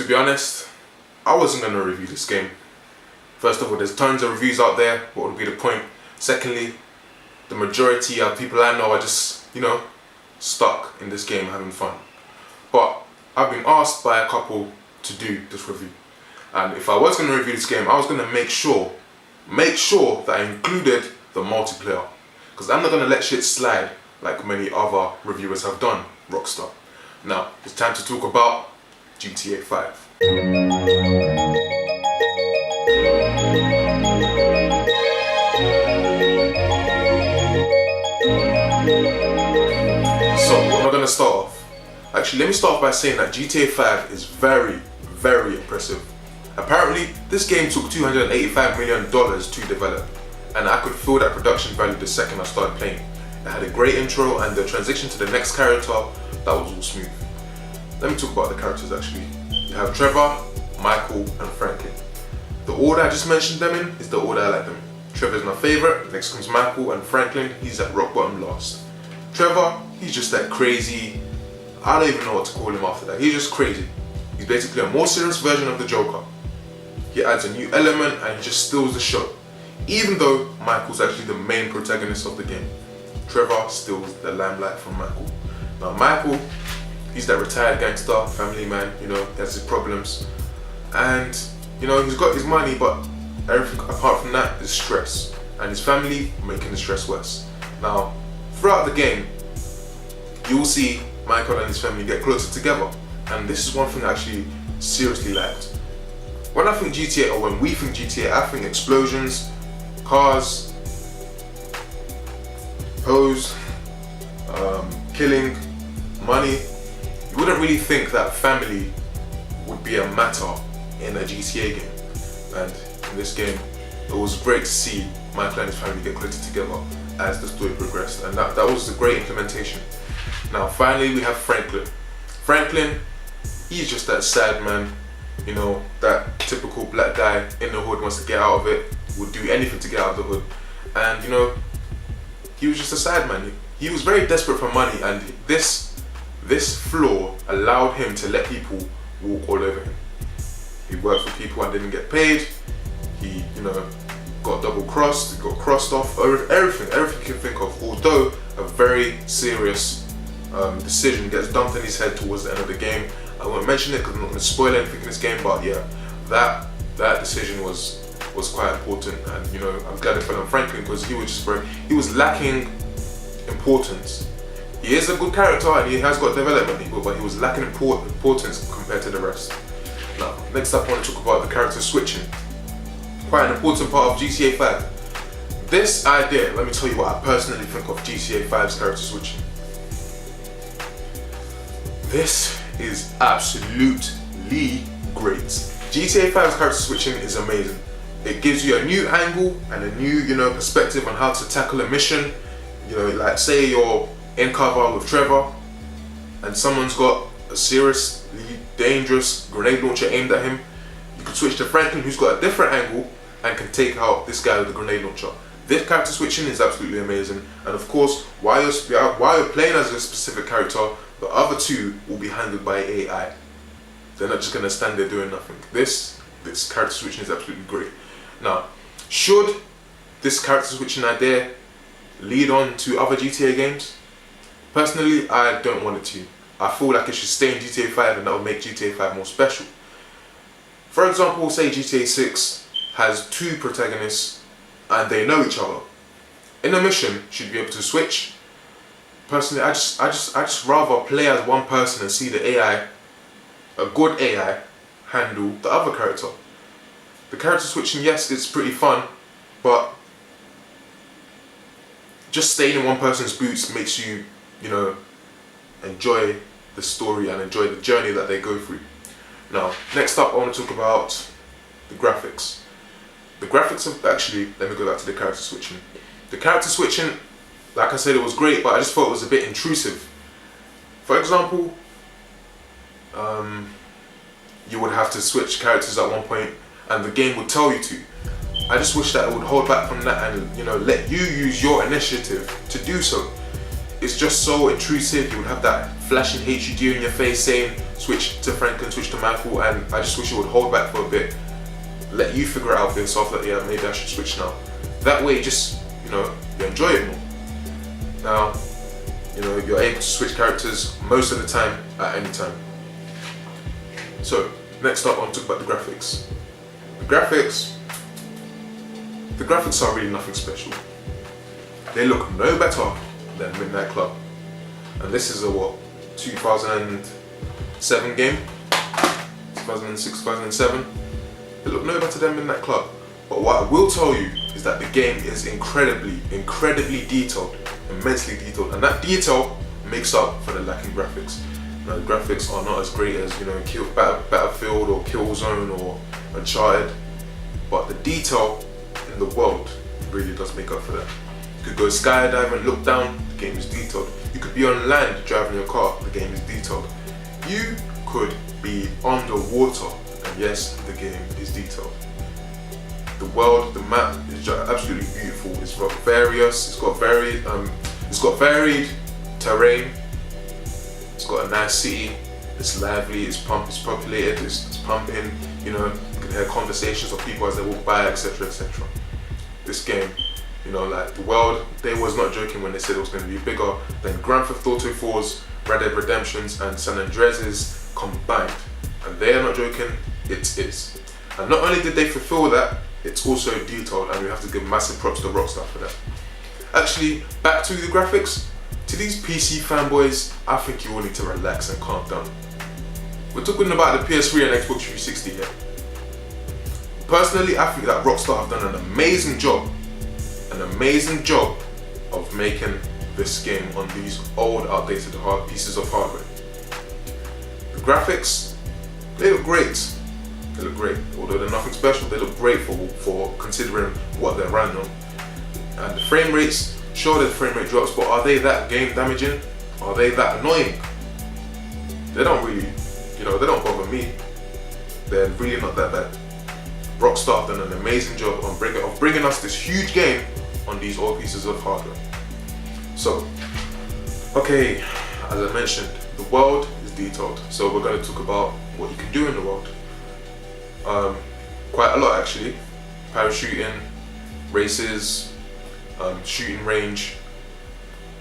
To be honest, I wasn't going to review this game. First of all, there's tons of reviews out there. What would be the point? Secondly, the majority of people I know are just, stuck in this game having fun. But I've been asked by a couple to do this review. And if I was going to review this game, I was going to make sure that I included the multiplayer. Because I'm not going to let shit slide like many other reviewers have done, Rockstar. Now, it's time to talk about GTA 5. So, what am I going to start off? Actually, let me start off by saying that GTA 5 is very, very impressive. Apparently, this game took $285 million to develop, and I could feel that production value the second I started playing. It had a great intro, and the transition to the next character, that was all smooth. Let me talk about the characters actually. You have Trevor, Michael, and Franklin. The order I just mentioned them in is the order I like them. Trevor's my favourite, next comes Michael, and Franklin, he's at rock bottom last. Trevor, he's just that crazy, I don't even know what to call him after that. He's just crazy. He's basically a more serious version of the Joker. He adds a new element and he just steals the show. Even though Michael's actually the main protagonist of the game. Trevor steals the limelight from Michael. Now Michael, he's that retired gangster, family man, he has his problems. And, he's got his money, but everything apart from that is stress. And his family making the stress worse. Now, throughout the game, you will see Michael and his family get closer together. And this is one thing I actually seriously liked. When I think GTA, or when we think GTA, I think explosions, cars, hoes, killing, money. You wouldn't really think that family would be a matter in a GTA game. And in this game, it was great to see Michael and his family get closer together as the story progressed. And that was a great implementation. Now finally we have Franklin. Franklin, he's just that sad man, that typical black guy in the hood, wants to get out of it, would do anything to get out of the hood. And he was just a sad man. He was very desperate for money, and this flaw allowed him to let people walk all over him. He worked for people and didn't get paid. He, got double crossed, got crossed off, everything you can think of. Although a very serious decision gets dumped in his head towards the end of the game. I won't mention it because I'm not going to spoil anything in this game, but yeah, that decision was quite important. And I'm glad it fell on Franklin because he was lacking importance. He is a good character and he has got development, but he was lacking importance compared to the rest. Now, next up I want to talk about the character switching. Quite an important part of GTA 5. This idea, let me tell you what I personally think of GTA 5's character switching. This is absolutely great. GTA 5's character switching is amazing. It gives you a new angle and a new, perspective on how to tackle a mission. Like say you're in cover with Trevor and someone's got a seriously dangerous grenade launcher aimed at him. You can switch to Franklin, who's got a different angle and can take out this guy with the grenade launcher. This character switching is absolutely amazing. And of course, while you're playing as a specific character, the other two will be handled by AI. They're not just going to stand there doing nothing. This character switching is absolutely great. Now, should this character switching idea lead on to other GTA games? Personally, I don't want it to. I feel like it should stay in GTA 5 and that will make GTA 5 more special. For example, say GTA 6 has two protagonists and they know each other. In a mission, should you be able to switch? Personally, I just rather play as one person and see the AI, a good AI, handle the other character. The character switching, yes, it's pretty fun, but just staying in one person's boots makes you, enjoy the story and enjoy the journey that they go through. Now, next up I want to talk about the graphics. The graphics of, actually, let me go back to the character switching. The character switching, like I said, it was great, but I just thought it was a bit intrusive. For example, you would have to switch characters at one point and the game would tell you to. I just wish that it would hold back from that and let you use your initiative to do so. It's just so intrusive. You would have that flashing HUD in your face saying switch to Franklin, switch to Michael, and I just wish you would hold back for a bit, let you figure it out for yourself that, yeah, maybe I should switch now. That way, just, you know, you enjoy it more. Now, you know, you're able to switch characters most of the time at any time. So, next up, I want to talk about the graphics. The graphics are really nothing special. They look no better than Midnight Club. And this is a what, 2007 game? 2006, 2007? They look no better than Midnight Club. But what I will tell you is that the game is incredibly detailed, immensely detailed. And that detail makes up for the lacking graphics. Now, the graphics are not as great as, you know, Battlefield or Killzone or Uncharted. But the detail in the world really does make up for that. You could go skydiving, look down, the game is detailed. You could be on land driving your car, the game is detailed. You could be underwater, and yes, the game is detailed. The world, the map is just absolutely beautiful. It's got various, it's got varied terrain. It's got a nice city. It's lively. It's populated. It's pumping. You know, you can hear conversations of people as they walk by, etc., etc. This game, you know, like the world, they was not joking when they said it was going to be bigger than Grand Theft Auto 4's, Red Dead Redemption's, and San Andreas's combined. And they are not joking. It is. And not only did they fulfill that, it's also detailed, and we have to give massive props to Rockstar for that. Actually, back to the graphics. To these PC fanboys, I think you all need to relax and calm down. We're talking about the PS3 and Xbox 360 here. Personally, I think that Rockstar have done an amazing job of making this game on these old, outdated pieces of hardware. The graphics, they look great. They look great. Although they're nothing special, they look great for considering what they're running on. And the frame rates, sure, the frame rate drops, but are they that game damaging? Are they that annoying? They don't really, you know, they don't bother me. They're really not that bad. Rockstar have done an amazing job of bringing us this huge game on these old pieces of hardware. So, okay, as I mentioned, the world is detailed. So we're going to talk about what you can do in the world. Quite a lot actually. Parachuting, races, shooting range,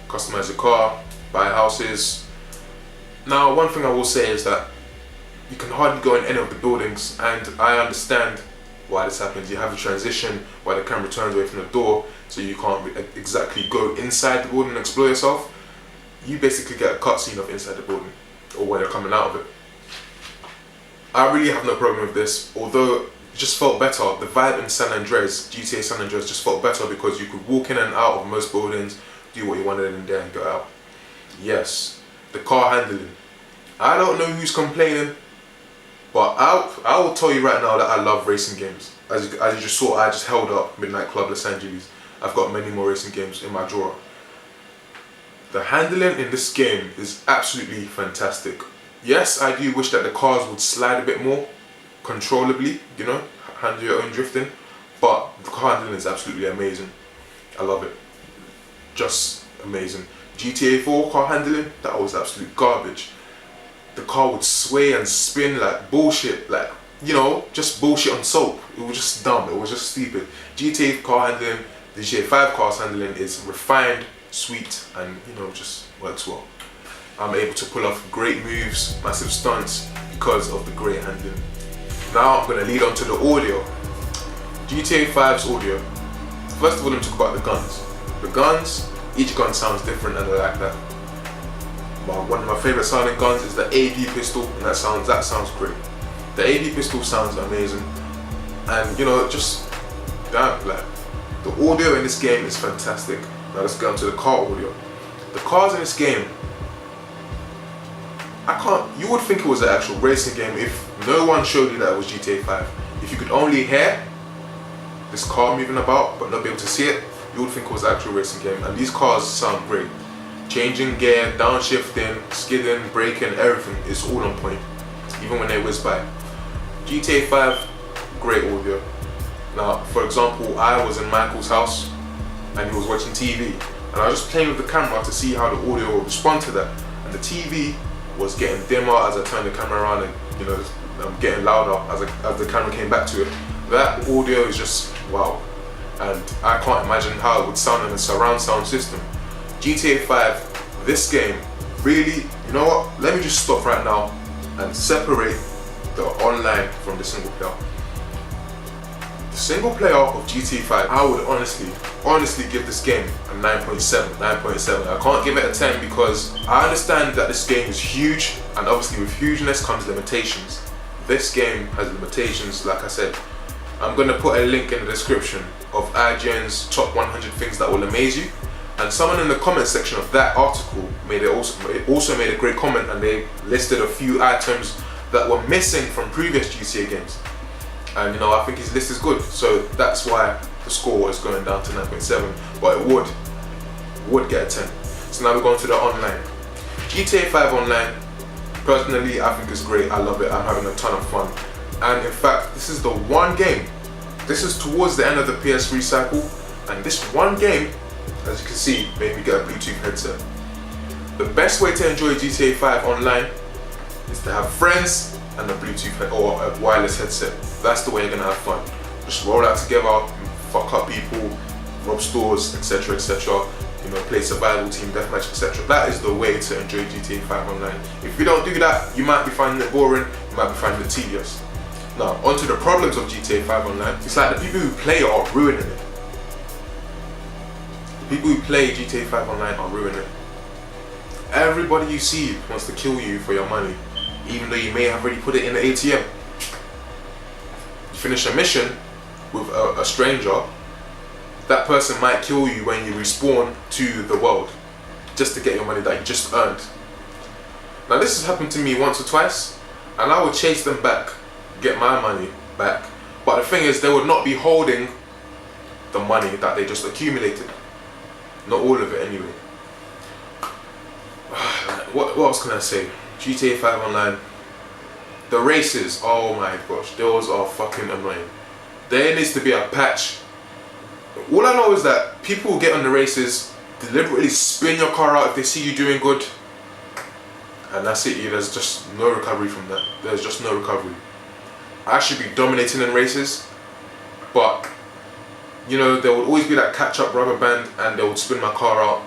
customize your car, buy houses. Now, one thing I will say is that you can hardly go in any of the buildings, and I understand why this happens. You have a transition where the camera turns away from the door, so you can't exactly go inside the building and explore yourself. You basically get a cutscene of inside the building, or when you're coming out of it. I really have no problem with this, although it just felt better. The vibe in San Andreas, GTA San Andreas, just felt better because you could walk in and out of most buildings, do what you wanted in there and get out. Yes, the car handling. I don't know who's complaining, but I will tell you right now that I love racing games. As you just saw, I just held up Midnight Club Los Angeles. I've got many more racing games in my drawer. The handling in this game is absolutely fantastic. Yes, I do wish that the cars would slide a bit more controllably, you know, handle your own drifting, but the car handling is absolutely amazing. I love it. Just amazing. GTA 4 car handling, that was absolute garbage. The car would sway and spin like bullshit, like, you know, just bullshit on soap. It was just dumb, it was just stupid. GTA car handling, the GTA 5 car handling is refined, sweet, and, you know, just works well. I'm able to pull off great moves, massive stunts, because of the great handling. Now I'm going to lead on to the audio. GTA 5's audio. First of all, let me talk about the guns. The guns, each gun sounds different, and I like that. One of my favorite sounding guns is the AP pistol, and that sounds great. The AP pistol sounds amazing, and you know, just damn, like the audio in this game is fantastic. Now let's get on to the car audio. The cars in this game, you would think it was an actual racing game if no one showed you that it was GTA 5. If you could only hear this car moving about but not be able to see it, you would think it was an actual racing game. And these cars sound great. Changing gear, downshifting, skidding, braking, everything is all on point, even when they whiz by. GTA 5, great audio. Now, for example, I was in Michael's house and he was watching TV, and I was just playing with the camera to see how the audio would respond to that. And the TV was getting dimmer as I turned the camera around, and you know, getting louder as the camera came back to it. That audio is just wow, and I can't imagine how it would sound in a surround sound system. GTA 5, this game really, you know what? Let me just stop right now and separate the online from the single player. The single player of GTA 5, I would honestly give this game a 9.7. I can't give it a 10 because I understand that this game is huge, and obviously with hugeness comes limitations. This game has limitations, like I said. I'm gonna put a link in the description of IGN's top 100 things that will amaze you. And someone in the comment section of that article also made a great comment, and they listed a few items that were missing from previous GTA games. And you know, I think his list is good, so that's why the score is going down to 9.7, but it would get a 10. So now we're going to the online. GTA 5 online, personally, I think it's great. I love it. I'm having a ton of fun. And in fact, this is the one game, this is towards the end of the PS3 cycle, and this one game, as you can see, made me get a Bluetooth headset. The best way to enjoy GTA 5 online is to have friends and a Bluetooth or a wireless headset. That's the way you're gonna have fun. Just roll out together, fuck up people, rob stores, etc, etc. You know, play survival, team deathmatch, etc. That is the way to enjoy GTA 5 online. If you don't do that, you might be finding it boring, you might be finding it tedious. Now, onto the problems of GTA 5 online. It's like the people who play it are ruining it. The people who play GTA 5 online are ruining it. Everybody you see wants to kill you for your money, even though you may have already put it in the ATM. You finish a mission with a stranger, that person might kill you when you respawn to the world, just to get your money that you just earned. Now this has happened to me once or twice, and I would chase them back, get my money back. But the thing is, they would not be holding the money that they just accumulated. Not all of it anyway. What else can I say? GTA 5 online. The races, oh my gosh, those are fucking annoying. There needs to be a patch. All I know is that people will get on the races, deliberately spin your car out if they see you doing good, and that's it. There's just no recovery from that. There's just no recovery. I should be dominating in races, but you know, there would always be that catch-up rubber band, and they would spin my car out,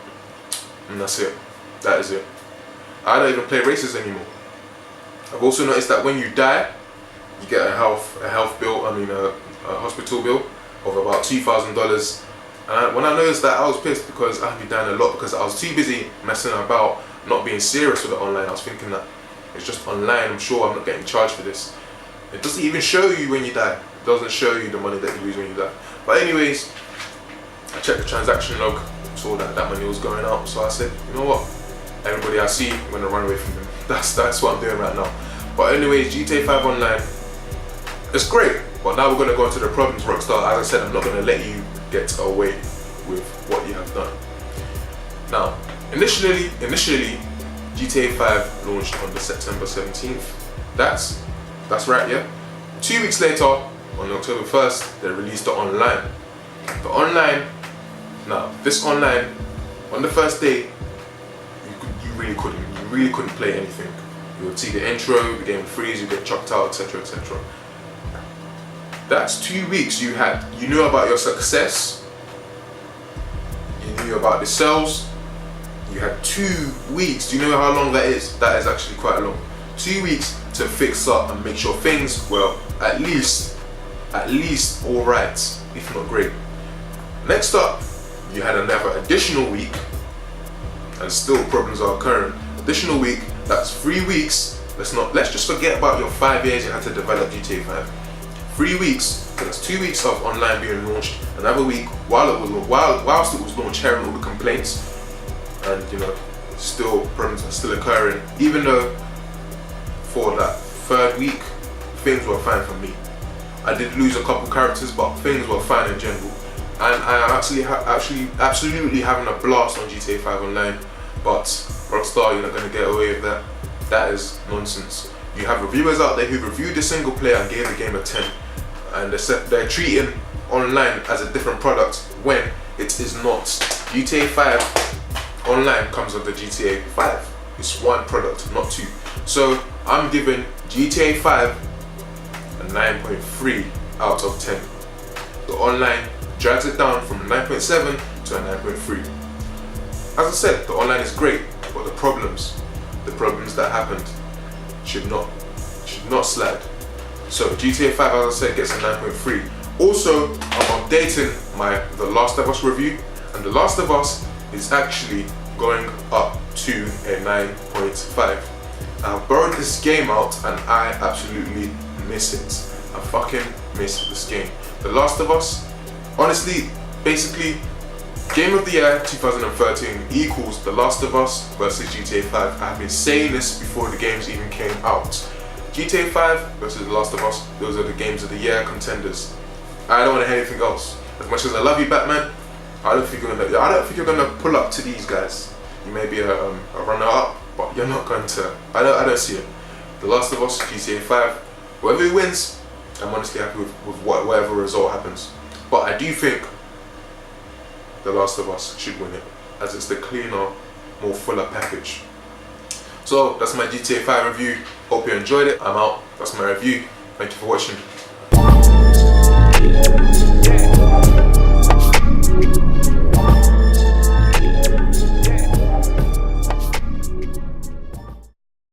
and that's it. That is it. I don't even play races anymore. I've also noticed that when you die, you get a health bill. I mean, a hospital bill of about $2,000. And when I noticed that, I was pissed because I've been dying a lot because I was too busy messing about, not being serious with it online. I was thinking that it's just online. I'm sure I'm not getting charged for this. It doesn't even show you when you die. It doesn't show you the money that you lose when you die. But anyways, I checked the transaction log, saw that money was going out. So I said, you know what? Everybody I see, I'm gonna run away from them. That's what I'm doing right now. But anyways, GTA 5 online, it's great. But now we're gonna go into the problems, Rockstar. As I said, I'm not gonna let you get away with what you have done. Now, initially, GTA 5 launched on the September 17th. That's right, yeah. 2 weeks later, on October 1st, they released the online. The online, now this online, on the first day, you really couldn't play anything. You would see the intro, the game would freeze, you get chucked out, etc, etc. That's 2 weeks you had. You knew about your success, you knew about the sales, you had 2 weeks. Do you know how long that is? That is actually quite long. 2 weeks to fix up and make sure things were at least alright, if not great. Next up, you had another additional week, and still problems are occurring. Additional week, that's 3 weeks. Let's just forget about your 5 years you had to develop GTA 5. 3 weeks, so that's 2 weeks of online being launched. Another week whilst it was launched, hearing all the complaints, and you know, still problems are still occurring. Even though for that 3rd week, things were fine for me. I did lose a couple characters, but things were fine in general. And I am absolutely having a blast on GTA 5 online. But Rockstar, you're not going to get away with that. That is nonsense. You have reviewers out there who reviewed the single player and gave the game a 10. And they're treating online as a different product when it is not. GTA 5 online comes with the GTA 5. It's one product, not two. So I'm giving GTA 5 a 9.3 out of 10. The online drags it down from a 9.7 to a 9.3. As I said, the online is great, but the problems that happened should not slide. So GTA 5, as I said, gets a 9.3. Also, I'm updating my The Last of Us review, and The Last of Us is actually going up to a 9.5. I've borrowed this game out and I absolutely miss it. I fucking miss this game. The Last of Us, honestly, basically, Game of the Year 2013 equals The Last of Us versus GTA 5. I've been saying this before the games even came out. GTA 5 versus The Last of Us, those are the Games of the Year contenders. I don't want to hear anything else. As much as I love you, Batman, I don't think you're gonna pull up to these guys. You may be a runner-up, but you're not going to. I don't see it. The Last of Us, GTA 5, whoever wins, I'm honestly happy with whatever result happens. But I do think The Last of Us should win it, as it's the cleaner, more fuller package. So that's my GTA 5 review. Hope you enjoyed it. I'm out. That's my review. Thank you for watching.